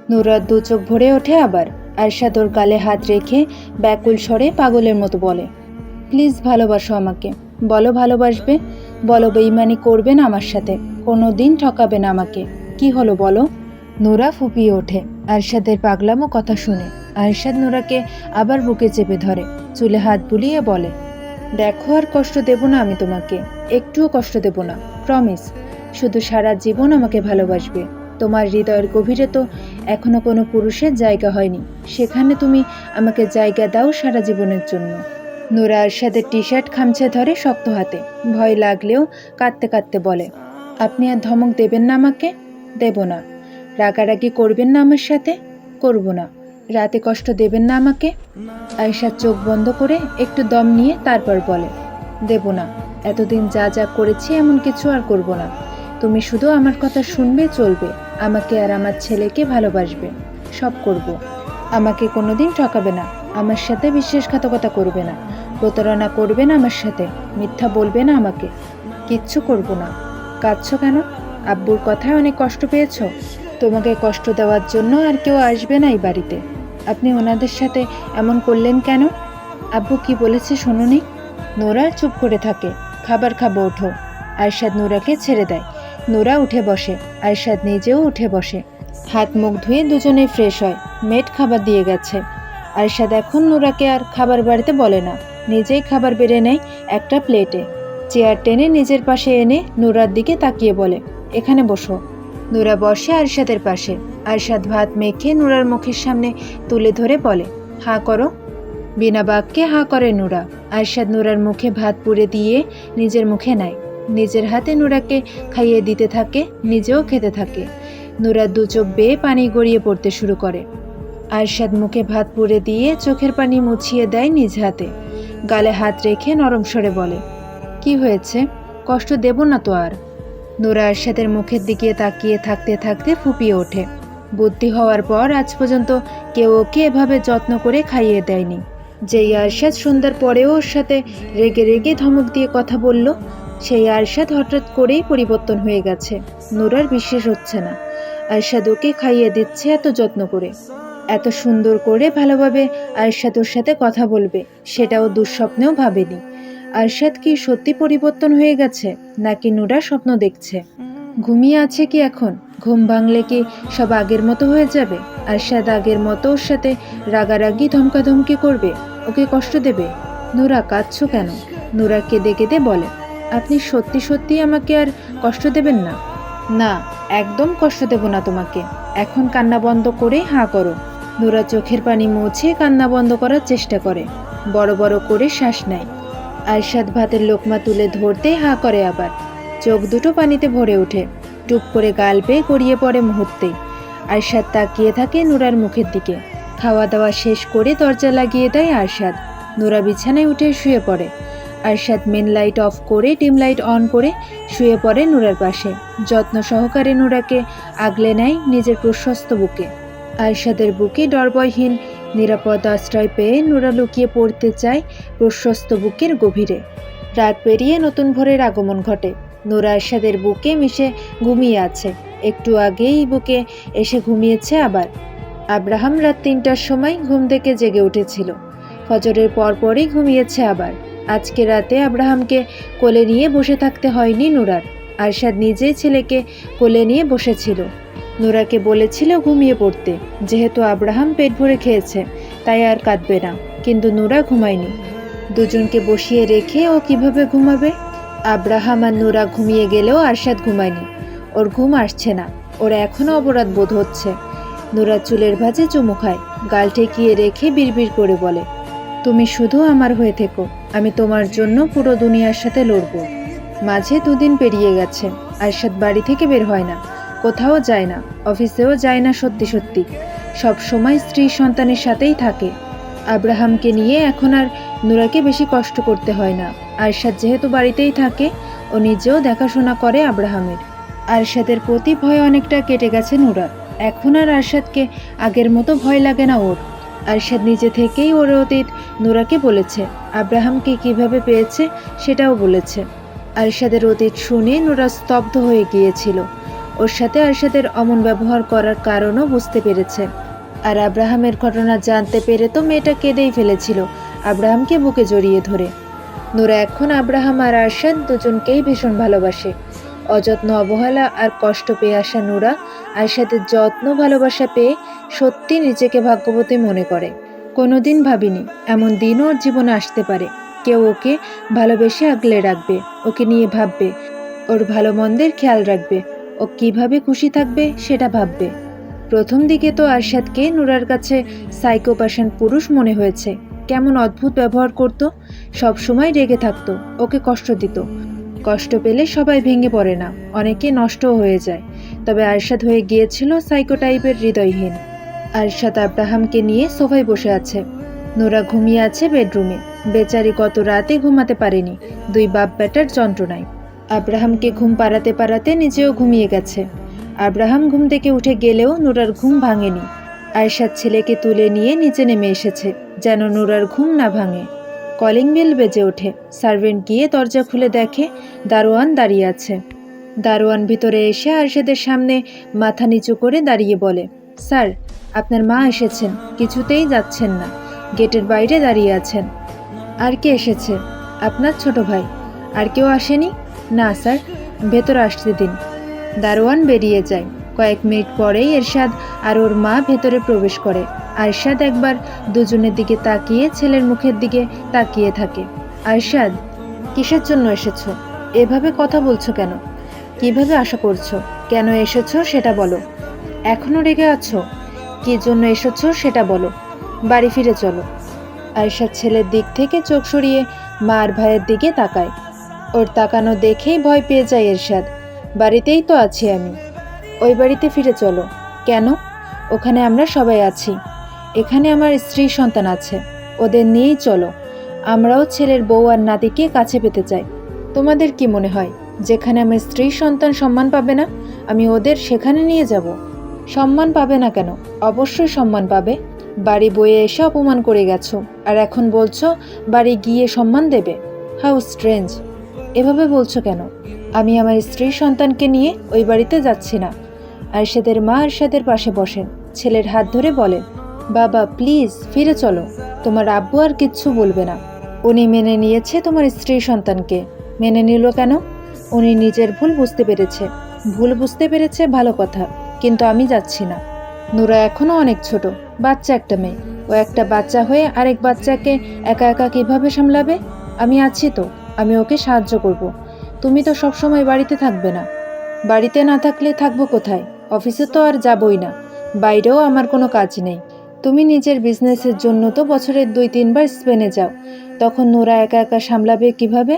নুরার দু চোখ ভরে ওঠে আবার। আরশাদ ওর গালে হাত রেখে ব্যাকুল স্বরে পাগলের মতো বলে, প্লিজ ভালোবাসো আমাকে, বলো ভালোবাসবে, বলো বেইমানি করবে না আমার সাথে, কোনো দিন ঠকাবে না আমাকে। কি হলো বলো? নুরা ফুপিয়ে ওঠে আরশাদের পাগলামো কথা শুনে। আরশাদ নুরাকে আবার বুকে চেপে ধরে, চুলে হাত বুলিয়ে বলে, দেখো আর কষ্ট দেব না আমি তোমাকে, একটুও কষ্ট দেব না, প্রমিস। শুধু সারা জীবন আমাকে ভালোবাসবে। তোমার হৃদয়ের গভীরে তো এখনো কোনো পুরুষের জায়গা হয়নি, সেখানে তুমি আমাকে জায়গা দাও সারা জীবনের জন্য। নুরা আরশাদের টি শার্ট খামছে ধরে শক্ত হাতে, ভয় লাগলেও কাঁদতে কাঁদতে বলে, আপনি আর ধমক দেবেন না আমাকে? দেব না। রাগারাগি করবেন না আমার সাথে? করব না। রাতে কষ্ট দেবেন না আমাকে? আয়েশা চোখ বন্ধ করে একটু দম নিয়ে তারপর বলে, দেব না। এতদিন যা যা করেছি এমন কিছু আর করব না। তুমি শুধু আমার কথা শুনবে, চলবে, আমাকে আর আমার ছেলেকে ভালোবাসবে, সব করব। আমাকে কোনোদিন ঠকাবে না, আমার সাথে বিশ্বাসঘাতকতা করবে না, প্রতারণা করবে না আমার সাথে, মিথ্যা বলবে না আমাকে, কিচ্ছু করব না। কাঁদছো কেন? আব্বুর কথায় অনেক কষ্ট পেয়েছো? তোমাকে কষ্ট দেওয়ার জন্য আর কেউ আসবে না এই বাড়িতে। আপনি ওনাদের সাথে এমন করলেন কেন? আব্বু কি বলেছে শোনোনি? নোরা চুপ করে থাকে। খাবার খাবো, ওঠো। আরশাদ নোরাকে ছেড়ে দেয়। নোরা উঠে বসে, আরশাদ নিজেও উঠে বসে। হাত মুখ ধুয়ে দুজনেই ফ্রেশ হয়। মেড খাবার দিয়ে গেছে। আরশাদ এখন নোরাকে আর খাবার বাড়িতে বলে না, নিজেই খাবার বেড়ে নেয় একটা প্লেটে। চেয়ার টেনে নিজের পাশে এনে নোরার দিকে তাকিয়ে বলে, এখানে বসো। নোরা বসে আরশাদের পাশে। আরশাদ ভাত মেখে নোরার মুখের সামনে তুলে ধরে বলে, হাঁ করো। বিনা বাক্যে হাঁ করে নোরা। আরশাদ নোরার মুখে ভাত পুরে দিয়ে নিজের মুখে নেয়, নিজের হাতে নোরাকে খাইয়ে দিতে থাকে, নিজেও খেতে থাকে। নোরা দু চোখ বেয়ে পানি গড়িয়ে পড়তে শুরু করে। আরশাদ মুখে ভাত পুরে দিয়ে চোখের পানি মুছিয়ে দেয় নিজ হাতে। গালে হাত রেখে নরম স্বরে বলে, কি হয়েছে? কষ্ট দেব না তো আর। নোরা আরশাদের মুখের দিকে তাকিয়ে থাকতে থাকতে ফুপিয়ে ওঠে। বুদ্ধি হওয়ার পর আজ পর্যন্ত কেউ ওকে এভাবে যত্ন করে খাইয়ে দেয়নি। যেই আরশাদ সন্ধ্যার পরেও ওর সাথে রেগে রেগে ধমক দিয়ে কথা বলল, সেই আরশাদ হঠাৎ করেই পরিবর্তন হয়ে গেছে। নোরার বিশ্বাস হচ্ছে না। আরশাদ ওকে খাইয়ে দিচ্ছে এত যত্ন করে, এত সুন্দর করে ভালোভাবে আরশাদ ওর সাথে কথা বলবে, সেটাও দুঃস্বপ্নেও ভাবেনি। আরশাদ কি সত্যি পরিবর্তন হয়ে গেছে, নাকি নোরা স্বপ্ন দেখছে? ঘুমিয়ে আছে কি এখন? ঘুম ভাঙলে কি সব আগের মতো হয়ে যাবে? আরশাদ আগের মতো ওর সাথে রাগারাগি ধমকাধমকি করবে, ওকে কষ্ট দেবে? নোরা, কাঁদছো কেন? নোরা কেঁদে কেঁদে বলে, আপনি সত্যি সত্যি আমাকে আর কষ্ট দেবেন না? না, একদম কষ্ট দেব না তোমাকে। এখন কান্না বন্ধ করে হাঁ করো। নোরা চোখের পানি মুছে কান্না বন্ধ করার চেষ্টা করে, বড় বড় করে শ্বাস নেয়। আরশাদ ভাতের লোকমা তুলে ধরতে হাঁ করে আবার। চোখ দুটো পানিতে ভরে ওঠে, টুপ করে গাল বেয়ে গড়িয়ে পড়ে মুহূর্তেই। আরশাদ তাকিয়ে থাকে নোরার মুখের দিকে। খাওয়া দাওয়া শেষ করে দরজা লাগিয়ে দেয় আরশাদ। নোরা বিছানায় উঠে শুয়ে পড়ে। আরশাদ মেন লাইট অফ করে ডিম লাইট অন করে শুয়ে পড়ে নোরার পাশে। যত্ন সহকারে নোরাকে আগলে নেয় নিজের প্রশস্ত বুকে। আরশাদের বুকে ডরভয়হীন নিরাপদ আশ্রয় পেয়ে নোরা লুকিয়ে পড়তে চায় প্রশস্ত বুকের গভীরে। রাত পেরিয়ে নতুন ভোরের আগমন ঘটে। নোরা আরশাদের বুকে মিশে ঘুমিয়ে আছে। একটু আগেই বুকে এসে ঘুমিয়েছে আবার। আব্রাহাম রাত ৩টার সময় ঘুম থেকে জেগে উঠেছিল। ফজরের পরপরই ঘুমিয়েছে আবার। আজকে রাতে আব্রাহামকে কোলে নিয়ে বসে থাকতে হয়নি নোরার। আরশাদ নিজেই ছেলেকে কোলে নিয়ে বসেছিল। নোরাকে বলেছিল ঘুমিয়ে পড়তে, যেহেতু আব্রাহাম পেট ভরে খেয়েছে তাই আর কাঁদবে না। কিন্তু নোরা ঘুমায়নি। দুজনকে বসিয়ে রেখে ও কিভাবে ঘুমাবে? আব্রাহাম আর নোরা ঘুমিয়ে গেলেও আরশাদ ঘুমায়নি। ওর ঘুম আসছে না, ওর এখনও অপরাধ বোধ হচ্ছে। নোরা চুলের ভাঁজে চুমু খায়, গাল ঠেকিয়ে রেখে বিড়বিড় করে বলে, তুমি শুধু আমার হয়ে থেকো, আমি তোমার জন্য পুরো দুনিয়ার সাথে লড়ব। মাঝে 2 দিন পেরিয়ে গেছে। আরশাদ বাড়ি থেকে বের হয় না, কোথাও যায় না, অফিসেও যায় না। সত্যি সত্যি সব সময় স্ত্রী সন্তানের সাথেই থাকে। আব্রাহামকে নিয়ে এখন আর নোরাকে বেশি কষ্ট করতে হয় না। আরশাদ যেহেতু বাড়িতেই থাকে, ও নিজেও দেখাশোনা করে আব্রাহামের। আরশাদের প্রতি ভয় অনেকটা কেটে গেছে নোরার। এখন আর আরশাদকে আগের মতো ভয় লাগে না ওর। আরশাদ নিজে থেকেই ওর অতীত নোরাকে বলেছে, আব্রাহামকে কিভাবে পেয়েছে সেটাও বলেছে। আরশাদের অতীত শুনে নোরা স্তব্ধ হয়ে গিয়েছিল। ওর সাথে আরশাদের অমন ব্যবহার করার কারণও বুঝতে পেরেছে। আর আব্রাহামের ঘটনা জানতে পেরে তো মেয়েটা কেঁদেই ফেলেছিল আব্রাহামকে বুকে জড়িয়ে ধরে। নূরা এখন আব্রাহাম আর আরশাদ দুজনকেই ভীষণ ভালোবাসে। অযত্ন, অবহেলা আর কষ্ট পেয়ে আসা নূরা আরশাদের যত্ন, ভালোবাসা পেয়ে সত্যি নিজেকে ভাগ্যবতী মনে করে। কোনোদিন ভাবিনি এমন দিনও ওর জীবনে আসতে পারে। কেউ ওকে ভালোবেসে আগলে রাখবে, ওকে নিয়ে ভাববে, ওর ভালো মন্দের খেয়াল রাখবে, ও কিভাবে খুশি থাকবে সেটা ভাববে। প্রথম দিকে তো আরশাদকে নূরার কাছে সাইকোপ্যাশন পুরুষ মনে হয়েছে। কেমন অদ্ভুত ব্যবহার করত, সব সময় রেগে থাকতো, ওকে কষ্ট দিত। কষ্ট পেলে সবাই ভেঙে পড়ে না, অনেকে নষ্টও হয়ে যায়। তবে আরশাদ হয়ে গিয়েছিল সাইকো টাইপের হৃদয়হীন। আরশাদ আব্রাহামকে নিয়ে সোফায় বসে আছে, নূরা ঘুমিয়ে আছে বেডরুমে। বেচারি কত রাতে ঘুমাতে পারেনি দুই বাপ বেটার যন্ত্রণায়। আব্রাহামকে ঘুম পাড়াতে পাড়াতে নিজেও ঘুমিয়ে গেছে। আব্রাহাম ঘুম থেকে উঠে গেলেও নূরার ঘুম ভাঙেনি। আরশাদ ছেলেকে তুলে নিয়ে নিচে নেমে এসেছে যেন নূরার ঘুম না ভাঙে। কলিং বেল বেজে ওঠে। সার্ভেন্ট গিয়ে দরজা খুলে দেখে দারোয়ান দাঁড়িয়ে আছে। দারোয়ান ভিতরে এসে আরশাদের সামনে মাথা নিচু করে দাঁড়িয়ে বলে, স্যার, আপনার মা এসেছেন, কিছুতেই যাচ্ছেন না, গেটের বাইরে দাঁড়িয়ে আছেন। আর কে এসেছে? আপনার ছোট ভাই। আর কেউ আসেনি? না স্যার, ভেতরে আসতে দিন। দারোয়ান বেরিয়ে যায়। কয়েক মিনিট পরেই এরশাদ আর ওর মা ভেতরে প্রবেশ করে। আরশাদ একবার দুজনের দিকে তাকিয়ে ছেলের মুখের দিকে তাকিয়ে থাকে। আরশাদ, কিসের জন্য এসেছো? এভাবে কথা বলছো কেন? কিভাবে আশা করছো? কেন এসেছো সেটা বলো। এখনো রেগে আছো? কি জন্য এসেছো সেটা বলো। বাড়ি ফিরে চলো। আরশাদ ছেলের দিক থেকে চোখ সরিয়ে মা আর ভাইয়ের দিকে তাকায়। ওর তাকানো দেখেই ভয় পেয়ে যায় এরশাদ। বাড়িতেই তো আছি আমি। ওই বাড়িতে ফিরে চলো। কেন? ওখানে আমরা সবাই আছি। এখানে আমার স্ত্রী সন্তান আছে, ওদের নিয়েই চলো। আমরাও ছেলের বউ আর নাতিকে কাছে পেতে চাই। তোমাদের কি মনে হয় যেখানে আমার স্ত্রী সন্তান সম্মান পাবে না, আমি ওদের সেখানে নিয়ে যাব? সম্মান পাবে না কেন? অবশ্যই সম্মান পাবে। বাড়ি বয়ে এসে অপমান করে গেছো, আর এখন বলছো বাড়ি গিয়ে সম্মান দেবে? How strange! এভাবে বলছো কেন? আমি আমার স্ত্রী সন্তানকে নিয়ে ওই বাড়িতে যাচ্ছি না। আরশাদের মা আরশাদের পাশে বসেন, ছেলের হাত ধরে বলেন, বাবা প্লিজ ফিরে চলো, তোমার আব্বু আর কিচ্ছু বলবে না। উনি মেনে নিয়েছে তোমার স্ত্রী সন্তানকে। মেনে নিল কেন? উনি নিজের ভুল বুঝতে পেরেছে। ভুল বুঝতে পেরেছে ভালো কথা, কিন্তু আমি যাচ্ছি না। নূরা এখনও অনেক ছোট, বাচ্চা একটা মেয়ে। ও একটা বাচ্চা হয়ে আরেক বাচ্চাকে একা একা কিভাবে সামলাবে? আমি আছি তো, আমি ওকে সাহায্য করব। তুমি তো সবসময় বাড়িতে থাকবে না। বাড়িতে না থাকলে থাকবো কোথায়? অফিসে তো আর যাবই না, বাইরেও আমার কোনো কাজ নেই। তুমি নিজের বিজনেসের জন্য তো বছরে 2-3 বার স্পেনে যাও, তখন নূরা একা একা সামলাবে কিভাবে?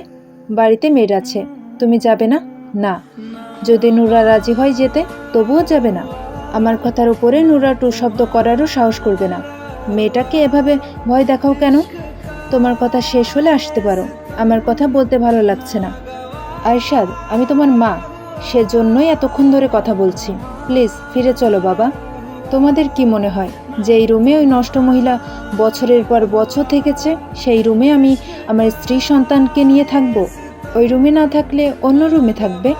বাড়িতে মেড আছে। তুমি যাবে না? না। যদি নূরা রাজি হয় যেতে, তবুও যাবে না? আমার কথার উপরে নূরা টু শব্দ করারও সাহস করবে না। মেয়েটাকে এভাবে ভয় দেখাও কেন? তোমার কথা শেষ হলে আসতে পারো, আমার কথা বলতে ভালো লাগছে না। আরশাদ, আমি তোমার মা, সেজন্যই এতক্ষণ ধরে কথা বলছি। প্লিজ ফিরে চলো বাবা। তোমাদের কি মনে হয় যে এই রুমে ওই নষ্ট মহিলা বছরের পর বছর থেকেছে, সেই রুমে আমি আমার স্ত্রী সন্তানকে নিয়ে থাকব? ওই রুমে না থাকলে অন্য রুমে থাকবে।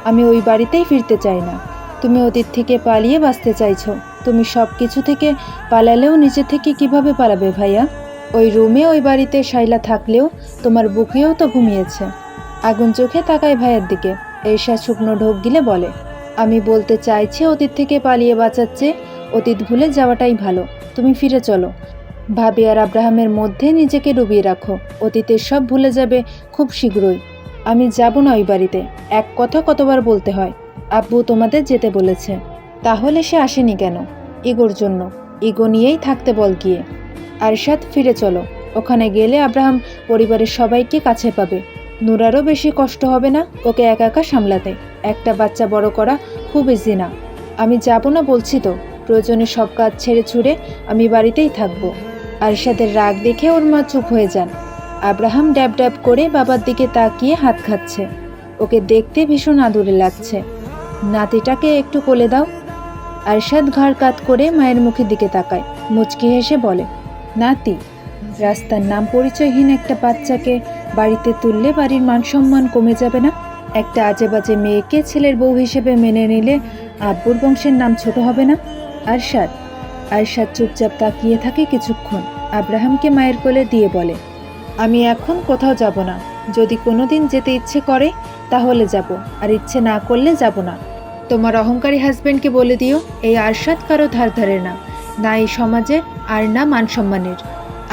আমি ওই বাড়িতেই ফিরতে চাই না। তুমি অতীত থেকে পালিয়ে বাঁচতে চাইছো। তুমি সব কিছু থেকে পালালেও নিজে থেকে কিভাবে পালাবে ভাইয়া? ওই রুমে ওই বাড়িতে শাইলা থাকলেও তোমার বুকেও তো ঘুমিয়েছে। আগুন চোখে তাকায় ভাইয়ের দিকে। এরশাদ শুকনো ঢোক গিলে বলে, আমি বলতে চাইছি অতীত থেকে পালিয়ে বাঁচার চেয়ে অতীত ভুলে যাওয়াটাই ভালো। তুমি ফিরে চলো। ভাবি আর আব্রাহামের মধ্যে নিজেকে ডুবিয়ে রাখো। অতীতের সব ভুলে যাবে খুব শীঘ্রই। আমি যাব না ওই বাড়িতে। এক কথা কতবার বলতে হয়? আব্বু তোমাদের যেতে বলেছে। তাহলে সে আসেনি কেন? ইগোর জন্য। ইগো নিয়েই থাকতে বল গিয়ে। আরশাদ, ফিরে চলো। ওখানে গেলে আব্রাহাম পরিবারের সবাইকে কাছে পাবে। নূরারও বেশি কষ্ট হবে না ওকে একা একা সামলাতে। একটা বাচ্চা বড় করা খুব ইজি না। আমি যাব না বলছি তো। প্রয়োজনে সব কাজ ছেড়ে ছুড়ে আমি বাড়িতেই থাকবো। আরশাদের রাগ দেখে ওর মা চুপ হয়ে যান। আব্রাহাম ড্যাব ড্যাব করে বাবার দিকে তাকিয়ে হাত খাচ্ছে। ওকে দেখতে ভীষণ আদুরে লাগছে। নাতিটাকে একটু কোলে দাও। আরশাদ ঘাড় কাত করে মায়ের মুখের দিকে তাকায়, মুচকি হেসে বলে, নাতি? রাস্তার নাম পরিচয়হীন একটা বাচ্চাকে বাড়িতে তুললে বাড়ির মান সম্মান কমে যাবে না? একটা আজে বাজে মেয়েকে ছেলের বউ হিসেবে মেনে নিলে আব্বুর বংশের নাম ছোট হবে না? আরশাদ আরশাদ চুপচাপ তাকিয়ে থাকে কিছুক্ষণ, আব্রাহামকে মায়ের কোলে দিয়ে বলে, আমি এখন কোথাও যাব না। যদি কোনোদিন যেতে ইচ্ছে করে তাহলে যাব, আর ইচ্ছে না করলে যাব না। তোমার অহংকারী হাজবেন্ডকে বলে দিও এই আরশাদ কারো ধার ধারে না, না এই সমাজের আর না মান সম্মানের।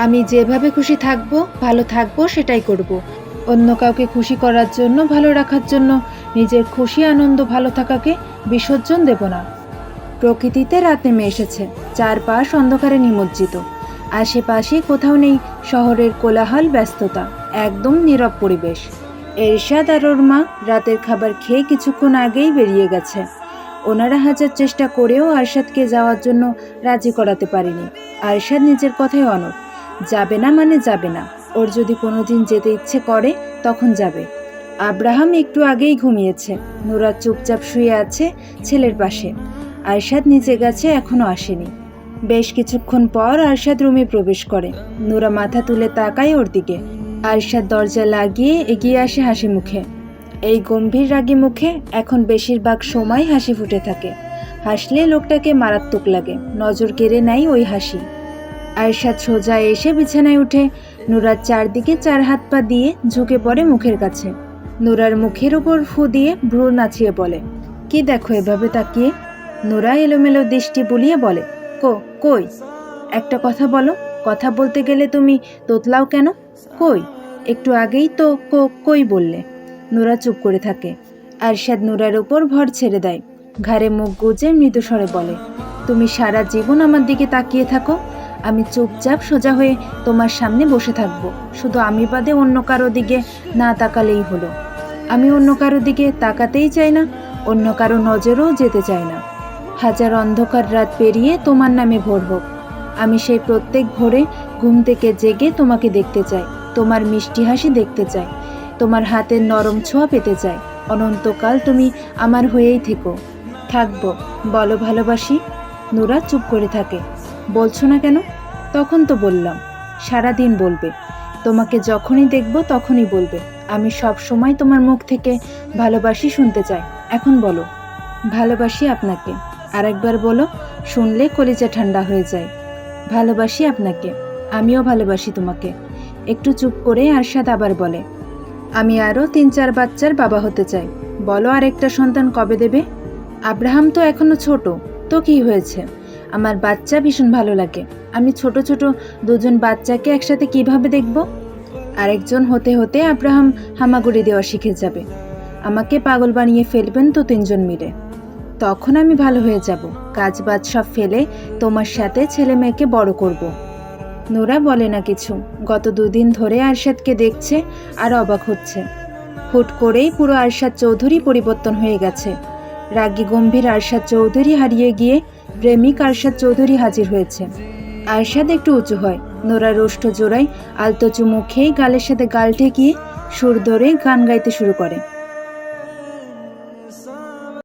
আমি যেভাবে খুশি থাকবো, ভালো থাকবো, সেটাই করব। অন্য কাউকে খুশি করার জন্য, ভালো রাখার জন্য নিজের খুশি আনন্দ ভালো থাকাকে বিসর্জন দেব না। প্রকৃতিতে রাত নেমে এসেছে, চারপাশ অন্ধকারে নিমজ্জিত। আশেপাশে কোথাও নেই শহরের কোলাহল ব্যস্ততা, একদম নীরব পরিবেশ। এরশাদ আর ওর মা রাতের খাবার খেয়ে কিছুক্ষণ আগেই বেরিয়ে গেছে। ওনারা হাজার চেষ্টা করেও আরশাদকে যাওয়ার জন্য রাজি করাতে পারেনি। আরশাদ নিজের কথায় অনড়, যাবে না মানে যাবে না। ওর যদি কোনোদিন যেতে ইচ্ছে করে তখন যাবে। আব্রাহাম একটু আগেই ঘুমিয়েছে, নুরা চুপচাপ শুয়ে আছে ছেলের পাশে। আরশাদ নিচে গেছে, এখনো আসেনি। বেশ কিছুক্ষণ পর আরশাদ রুমে প্রবেশ করে। নুরা মাথা তুলে তাকায় ওর দিকে। আরশাদ দরজা লাগিয়ে এগিয়ে আসে হাসি মুখে। এই গম্ভীর রাগী মুখে এখন বেশিরভাগ সময় হাসি ফুটে থাকে। হাসলে লোকটাকে মারাত্মক লাগে, নজর কেড়ে নেয় ওই হাসি। আরশাদ সোজা এসে বিছানায় উঠে নুরার চারদিকে চার হাত পা দিয়ে ঝুঁকে পড়ে মুখের কাছে। নুরার মুখের উপর ফু দিয়ে ভ্রু নাচিয়ে বলে, কি দেখো এভাবে তাকিয়ে? নুরা এলোমেলো দৃষ্টি বুলিয়ে বলে, কই? একটা কথা বলো, কথা বলতে গেলে তুমি তোতলাও কেন? কই? একটু আগেই তো কই বললে। নুরা চুপ করে থাকে। আরশাদ নুরার উপর ভর ছেড়ে দেয়, ঘাড়ে মুখ গুজে মৃদু স্বরে বলে, তুমি সারা জীবন আমার দিকে তাকিয়ে থাকো, আমি চুপচাপ সোজা হয়ে তোমার সামনে বসে থাকবো। শুধু আমি বাদে অন্য কারো দিকে না তাকালেই হলো। আমি অন্য কারো দিকে তাকাতেই চাই না, অন্য কারো নজরেও যেতে চাই না। হাজার অন্ধকার রাত পেরিয়ে তোমার নামে ভোর হোক, আমি সেই প্রত্যেক ভোরে ঘুম থেকে জেগে তোমাকে দেখতে চাই, তোমার মিষ্টি হাসি দেখতে চাই, তোমার হাতের নরম ছোঁয়া পেতে চাই। অনন্তকাল তুমি আমার হয়েই থেকো। থাকবো, বলো ভালোবাসি। নুরা চুপ করে থাকে। বলছো না কেন? তখন তো বললাম, সারাদিন বলবে। তোমাকে যখনই দেখবো তখনই বলবে। আমি সব সময় তোমার মুখ থেকে ভালোবাসি শুনতে চাই। এখন বলো, ভালোবাসি আপনাকে। আরেকবার বলো, শুনলে কলিজা ঠান্ডা হয়ে যায়। ভালোবাসি আপনাকে। আমিও ভালোবাসি তোমাকে। একটু চুপ করে আরশাদ আবার বলে, আমি আরও 3-4 বাচ্চার বাবা হতে চাই। বলো আরেকটা সন্তান কবে দেবে? আব্রাহাম তো এখনো ছোট, তো কি হয়েছে? আমার বাচ্চা ভীষণ ভালো লাগে। আমি ছোট ছোট 2জন বাচ্চাকে একসাথে কিভাবে দেখব? আরেকজন হতে হতে আব্রাহাম হামাগুড়ি দেওয়া শিখে যাবে। আমাকে পাগল বানিয়ে ফেলবেন তো 3জন মিলে। তখন আমি ভালো হয়ে যাব, কাজ বাজ সব ফেলে তোমার সাথে ছেলে মেয়েকে বড় করব। নুরা বলে না কিছু। গত 2 দিন ধরে আরশাদকে দেখছে আর অবাক হচ্ছে। হুট করেই পুরো আরশাদ চৌধুরী পরিবর্তন হয়ে গেছে। রাগী গম্ভীর আরশাদ চৌধুরী হারিয়ে গিয়ে প্রেমিক আরশাদ চৌধুরী হাজির হয়েছে। আরশাদ একটু উঁচু হয়, নোরা রোষ্ঠ জোড়ায় আলতো চুমু খেয়ে গালের সাথে গাল ঠেকিয়ে সুর ধরে গান গাইতে শুরু করে।